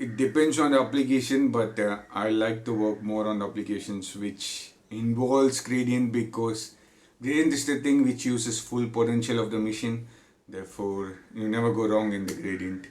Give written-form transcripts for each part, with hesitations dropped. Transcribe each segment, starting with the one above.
It depends on the application, but I like to work more on the applications which involves gradient, because gradient is the thing which uses full potential of the machine. Therefore, you never go wrong in the gradient.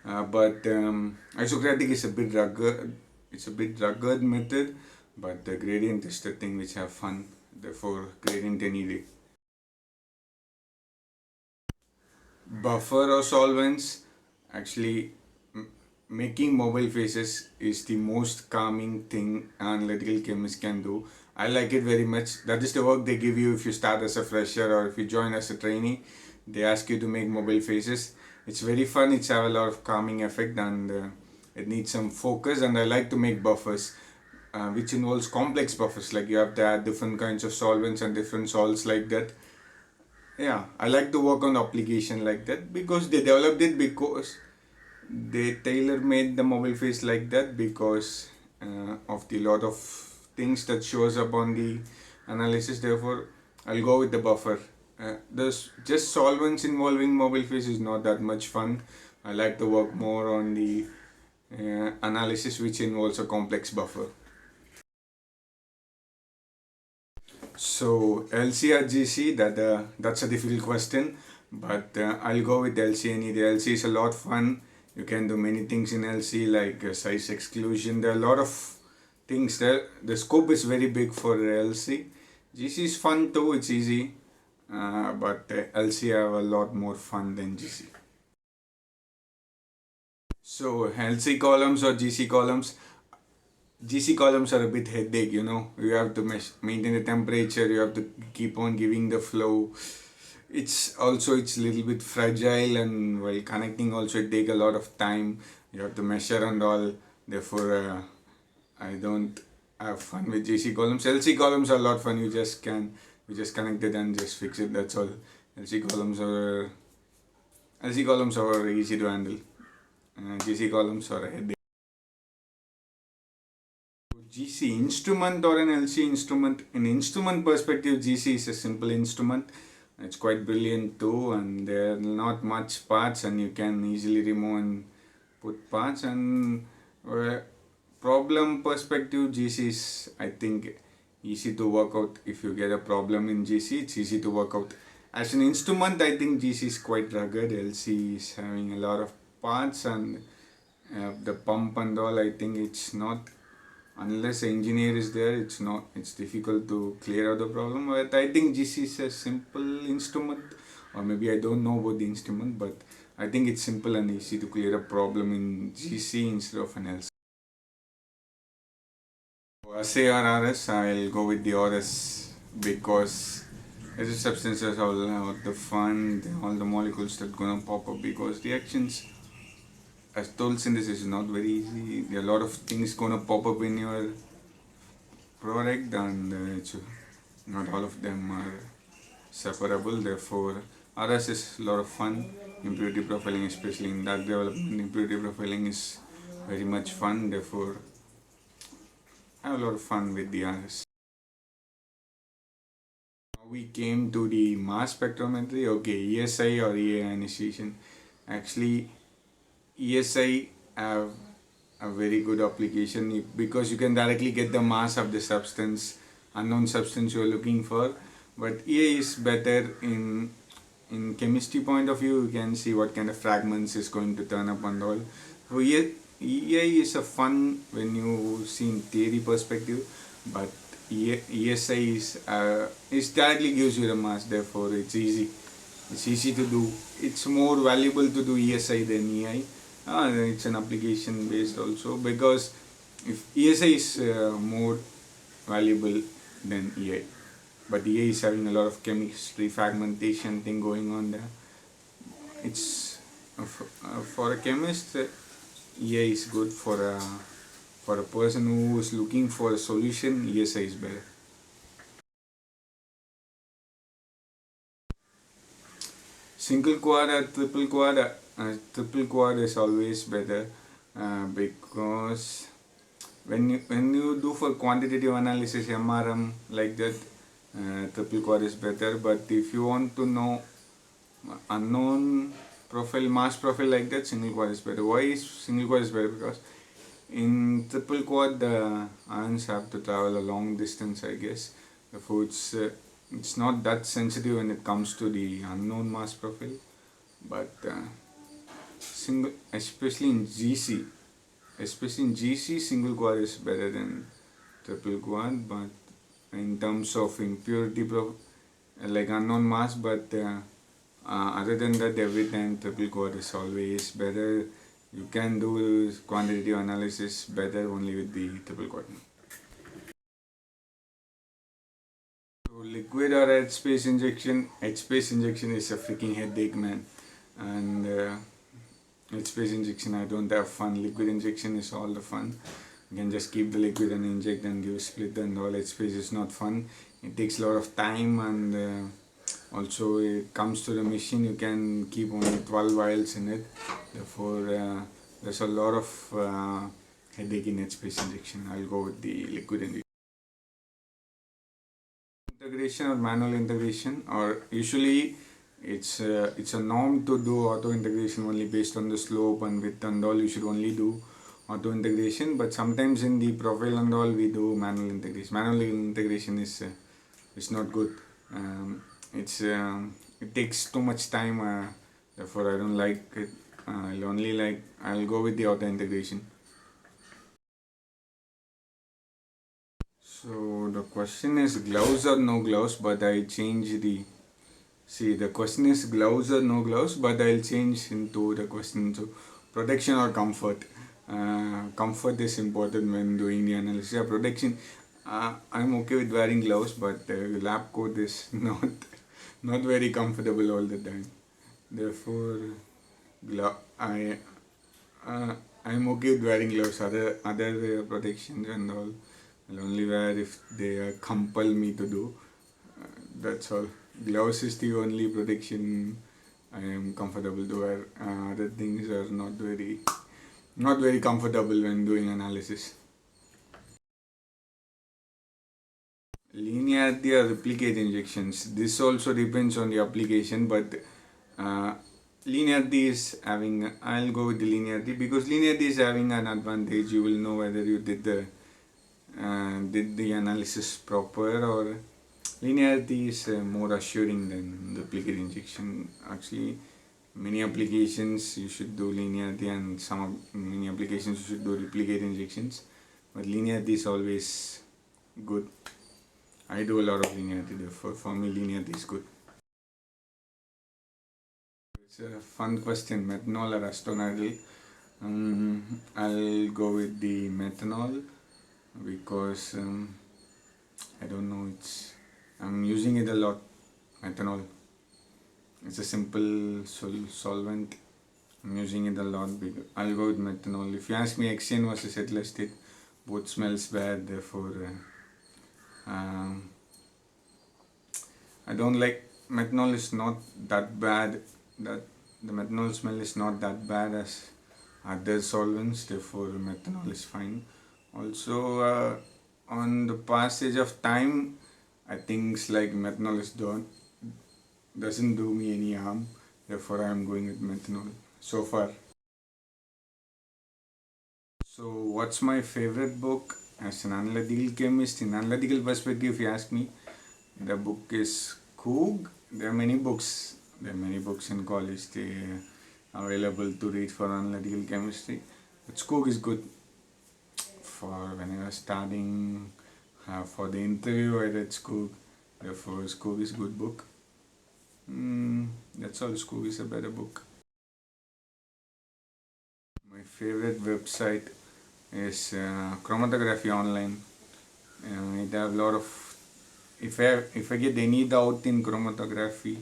But isocratic is a bit rugged. It's a bit rugged method, but the gradient is the thing which have fun. Therefore, gradient any day. Buffer or solvents, actually making mobile faces is the most calming thing analytical chemists can do. I like it very much. That is the work they give you if you start as a fresher or if you join as a trainee. They ask you to make mobile faces. It's very fun. It's have a lot of calming effect, and it needs some focus. And I like to make buffers, which involves complex buffers. Like you have to add different kinds of solvents and different salts like that. Yeah, I like to work on the application like that, because they developed it, because they tailor made the mobile face like that, because of the lot of things that shows up on the analysis. Therefore, I'll go with the buffer. There's just solvents involving mobile face is not that much fun. I like to work more on the analysis which involves a complex buffer. So LC or GC, that's a difficult question, but I'll go with LC any day. LC is a lot fun. You can do many things in LC, like size exclusion. There are a lot of things there. The scope is very big for LC. GC is fun too. It's easy, but LC have a lot more fun than GC. So LC columns or GC columns. GC columns are a bit headache, you know. You have to maintain the temperature, you have to keep on giving the flow. It's a little bit fragile, and while connecting also it take a lot of time. You have to measure and all. Therefore, I don't have fun with GC columns. LC columns are a lot fun. You just connect it and just fix it. That's all. LC columns are LC columns are easy to handle. GC columns are a headache. GC instrument or an LC instrument. In instrument perspective, GC is a simple instrument. It's quite brilliant too, and there are not much parts, and you can easily remove and put parts. And problem perspective, GC is, I think, easy to work out. If you get a problem in GC, it's easy to work out. As an instrument, I think GC is quite rugged. LC is having a lot of parts, and the pump and all, I think it's not, unless an engineer is there, it's difficult to clear out the problem. But I think GC is a simple instrument, or maybe I don't know about the instrument, but I think it's simple and easy to clear a problem in GC instead of an LC. SA or RS, I'll go with the RS, because acid substances all the fun, all the molecules that gonna pop up, because reactions, as told, synthesis is not very easy. There are a lot of things gonna pop up in your product, and not all of them are separable. Therefore, RS is a lot of fun. Impurity profiling, especially in drug development, impurity profiling is very much fun. Therefore, I have a lot of fun with the RS. Now we came to the mass spectrometry. Okay, ESI or EA ionization. Actually, ESI have a very good application, because you can directly get the mass of the substance, unknown substance you are looking for. But EA is better in chemistry point of view. You can see what kind of fragments is going to turn up and all. So EA is a fun when you see in theory perspective, but ESI is directly gives you the mass. Therefore, it's easy. It's easy to do. It's more valuable to do ESI than EI. It's an application based also, because if ESI is more valuable than EI, but EI is having a lot of chemistry fragmentation thing going on there. It's for a chemist, EI is good. For a person who is looking for a solution, ESI is better. Single quad or triple quad. Triple quad is always better, because when you do for quantitative analysis, MRM like that, triple quad is better. But if you want to know unknown profile, mass profile like that, single quad is better. Why is single quad is better? Because In triple quad, the ions have to travel a long distance, I guess. Therefore, it's not that sensitive when it comes to the unknown mass profile. But single, especially in GC, single quad is better than triple quad. But in terms of impurity, like unknown mass, but other than that, every time triple quad is always better. You can do quantitative analysis better only with the triple quad. So liquid or headspace injection. Headspace injection is a freaking headache, man. And headspace injection, I don't have fun. Liquid injection is all the fun. You can just keep the liquid and inject and give split and all. Headspace is not fun. It takes a lot of time, and also it comes to the machine. You can keep only 12 vials in it. Therefore, there's a lot of headache in headspace injection. I'll go with the liquid injection. Integration or manual integration, or usually it's a norm to do auto integration only based on the slope and width and all. You should only do auto integration, but sometimes in the profile and all we do manual integration. Manual integration is not good. It takes too much time, therefore I don't like it. I'll go with the auto integration. So the question is gloves or no gloves, but I change the. See, the question is gloves or no gloves, but I'll change into the question to protection or comfort. Comfort is important when doing the analysis. Yeah, protection. I'm okay with wearing gloves, but lab coat is not very comfortable all the time. Therefore, I'm okay with wearing gloves. Other protections and all, I'll only wear if they compel me to do. That's all. Gloves is the only protection I am comfortable to wear. Other things are not very comfortable when doing analysis. Linearity or replicate injections. This also depends on the application, but uh, linearity is having. I'll go with the linearity because linearity is having an advantage. You will know whether you did the analysis proper, or linearity is more assuring than replicate injection. Actually, many applications you should do linearity, and many applications you should do replicate injections. But linearity is always good. I do a lot of linearity, therefore for me linearity is good. It's a fun question, methanol or acetonitrile. I'll go with the methanol because I don't know. I'm using it a lot. Methanol. It's a simple solvent. I'm using it a lot. I'll go with methanol. If you ask me, Xen versus ethyl acetate, both smells bad. Therefore, I don't like. Methanol is not that bad. That the methanol smell is not that bad as other solvents. Therefore, methanol is fine. Also, on the passage of time, I think like methanol doesn't do me any harm. Therefore, I am going with methanol so far. So, what's my favorite book as an analytical chemist? In analytical perspective, if you ask me, the book is Coog. There are many books. There are many books in college they are available to read for analytical chemistry. But Coog is good for when I was studying. For the interview, I read Coog. Therefore, Coog is a good book. That's all. Coog is a better book. My favorite website is Chromatography Online. It have a lot of. If I get any doubt in chromatography,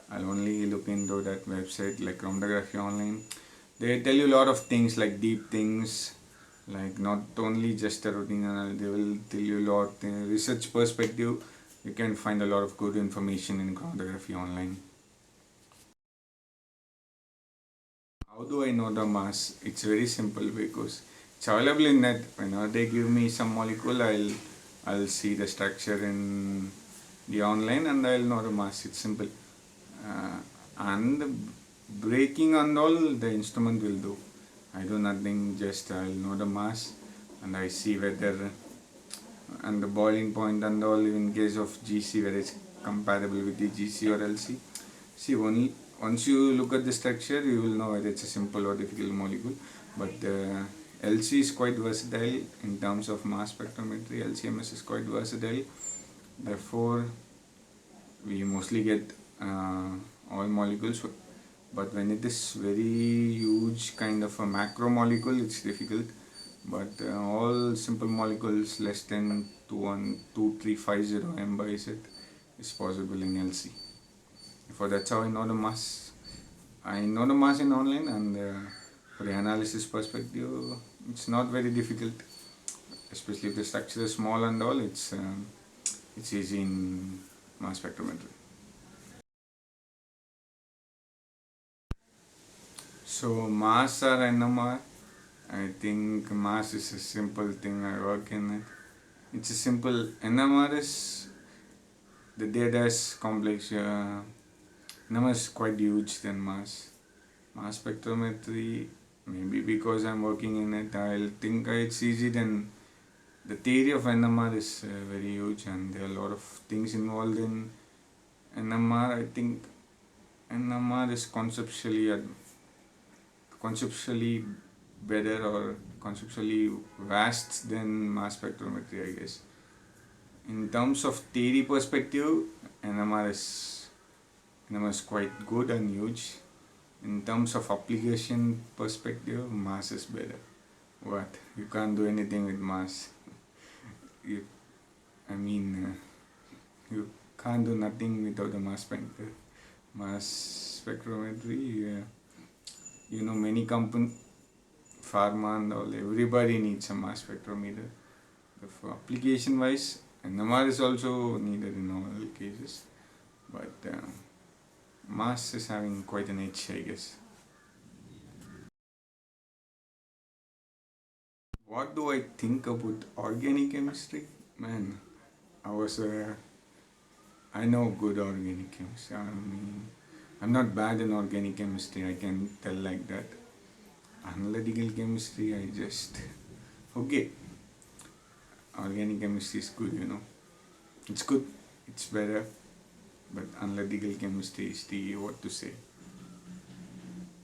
I'll only look into that website like Chromatography Online. They tell you a lot of things like deep things, like not only just a routine analysis. They will tell you a lot in research perspective. You can find a lot of good information in Chromatography Online. How do I know the mass? It's very simple because it's available in net. Whenever they give me some molecule, I'll see the structure in the online and I'll know the mass. It's simple. And breaking and all the instrument will do. I do nothing, just I'll know the mass and I see whether and the boiling point and all in case of GC, whether it's compatible with the GC or LC. See, only once you look at the structure, you will know whether it's a simple or difficult molecule. But LC is quite versatile in terms of mass spectrometry. LCMS is quite versatile. Therefore, we mostly get all molecules. But when it is very huge kind of a macromolecule, it's difficult. But all simple molecules less than 2350 m by Z is possible in LC. For that's how I know the mass. I know the mass in online, and for the analysis perspective, it's not very difficult. Especially if the structure is small and all, it's easy in mass spectrometry. So mass or NMR, I think mass is a simple thing. I work in it. It's a simple. NMR is the data is complex. NMR is quite huge than mass. Mass spectrometry, maybe because I'm working in it, I'll think it's easy. Then the theory of NMR is very huge, and there are a lot of things involved in NMR. I think NMR is conceptually better or conceptually vast than mass spectrometry, I guess. In terms of theory perspective, NMR is quite good and huge. In terms of application perspective, mass is better. What? You can't do anything with mass. You can't do nothing without a mass spectrometry. Many companies, pharma and all, everybody needs a mass spectrometer. For application wise, NMR is also needed in all cases, but mass is having quite an edge, I guess. What do I think about organic chemistry? Man, I know good organic chemistry. I'm not bad in organic chemistry, I can tell like that. Analytical chemistry, okay. Organic chemistry is good. It's good, it's better, but analytical chemistry is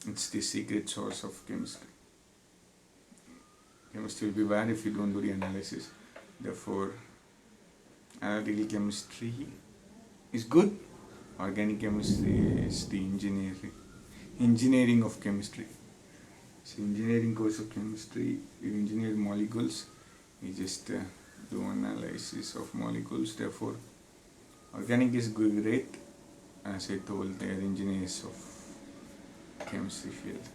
it's the secret source of chemistry. Chemistry will be bad if you don't do the analysis. Therefore, analytical chemistry is good. Organic chemistry is the engineering of chemistry. It's engineering course of chemistry. You engineer molecules. You just do analysis of molecules. Therefore, organic is great. As I told, they are engineers of chemistry field.